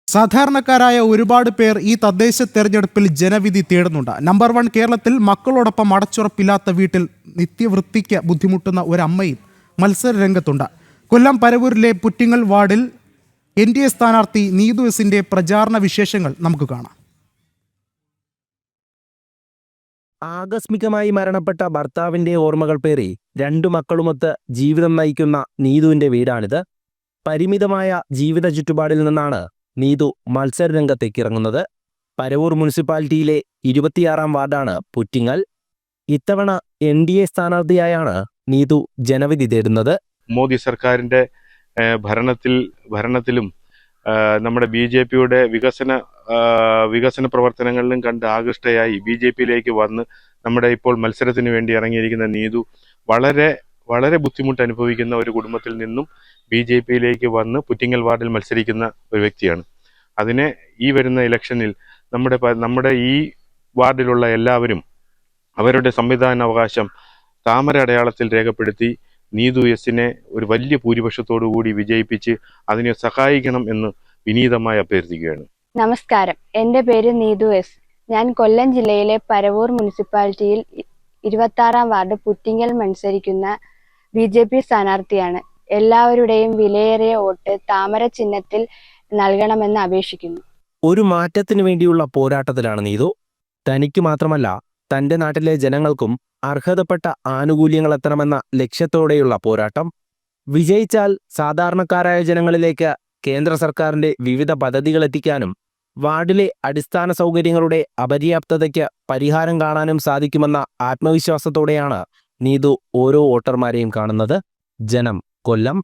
സാധാരണക്കാരായ ഒരുപാട് പേർ ഈ തദ്ദേശ തെരഞ്ഞെടുപ്പിൽ ജനവിധി തേടുന്നുണ്ട്. നമ്പർ 1 കേരളത്തിൽ മക്കളോടൊപ്പം അടച്ചുറപ്പില്ലാത്ത വീട്ടിൽ നിത്യവൃത്തിക്ക് ബുദ്ധിമുട്ടുന്ന ഒരമ്മയും മത്സര രംഗത്തുണ്ട്. കൊല്ലം പരവൂരിലെ പുറ്റിങ്ങൽ വാർഡിൽ NDA സ്ഥാനാർത്ഥി നീതു എസിന്റെ പ്രചാരണ വിശേഷങ്ങൾ നമുക്ക് കാണാം. ആകസ്മികമായി മരണപ്പെട്ട ഭർത്താവിന്റെ ഓർമ്മകൾ പേറി 2 മക്കളുമൊത്ത് ജീവിതം നയിക്കുന്ന നീതുവിന്റെ വീടാണിത്. പരിമിതമായ ജീവിത ചുറ്റുപാടിൽ നിന്നാണ് നീതു മത്സരരംഗത്തേക്ക് ഇറങ്ങുന്നത്. പരവൂർ മുനിസിപ്പാലിറ്റിയിലെ 26-ാം വാർഡാണ് പുറ്റിങ്ങൽ. ഇത്തവണ NDA സ്ഥാനാർത്ഥിയായാണ് നീതു ജനവിധി തേടുന്നത്. മോദി സർക്കാരിൻ്റെ ഭരണത്തിലും നമ്മുടെ BJPയുടെ വികസന പ്രവർത്തനങ്ങളിലും കണ്ട് ആകൃഷ്ടയായി BJPയിലേക്ക് വന്ന് നമ്മുടെ ഇപ്പോൾ മത്സരത്തിന് വേണ്ടി ഇറങ്ങിയിരിക്കുന്ന നീതു വളരെ ബുദ്ധിമുട്ട് അനുഭവിക്കുന്ന ഒരു കുടുംബത്തിൽ നിന്നും BJPയിലേക്ക് വന്ന് പുറ്റിങ്ങൽ വാർഡിൽ മത്സരിക്കുന്ന ഒരു വ്യക്തിയാണ്. അതിനെ ഈ വരുന്ന ഇലക്ഷനിൽ നമ്മുടെ ഈ വാർഡിലുള്ള എല്ലാവരും അവരുടെ സമ്മതിദാനാവകാശം താമര അടയാളത്തിൽ രേഖപ്പെടുത്തി നീതു എസിനെ ഒരു വലിയ ഭൂരിപക്ഷത്തോടു കൂടി വിജയിപ്പിച്ച് അതിനെ സഹായിക്കണം എന്ന് വിനീതമായി അഭ്യർത്ഥിക്കുകയാണ്. നമസ്കാരം, എൻ്റെ പേര് നീതു എസ്. ഞാൻ കൊല്ലം ജില്ലയിലെ പരവൂർ മുനിസിപ്പാലിറ്റിയിൽ 26-ാം വാർഡ് പുറ്റിങ്ങൽ മത്സരിക്കുന്ന BJP സ്ഥാനാർത്ഥിയാണ്. എല്ലാവരുടെയും വിലയേറിയ വോട്ട് താമര ചിഹ്നത്തിൽ നൽകണമെന്ന് അപേക്ഷിക്കുന്നു. ഒരു മാറ്റത്തിനു വേണ്ടിയുള്ള പോരാട്ടത്തിലാണ് നീതു. തനിക്ക് മാത്രമല്ല, തന്റെ നാട്ടിലെ ജനങ്ങൾക്കും അർഹതപ്പെട്ട ആനുകൂല്യങ്ങൾ എത്തണമെന്ന ലക്ഷ്യത്തോടെയുള്ള പോരാട്ടം. വിജയിച്ചാൽ സാധാരണക്കാരായ ജനങ്ങളിലേക്ക് കേന്ദ്ര സർക്കാരിന്റെ വിവിധ പദ്ധതികൾ എത്തിക്കാനും വാർഡിലെ അടിസ്ഥാന സൗകര്യങ്ങളുടെ അപര്യാപ്തതയ്ക്ക് പരിഹാരം കാണാനും സാധിക്കുമെന്ന ആത്മവിശ്വാസത്തോടെയാണ് നീതു ഓരോ വോട്ടർമാരെയും കാണുന്നത്. ജനം, കൊല്ലം.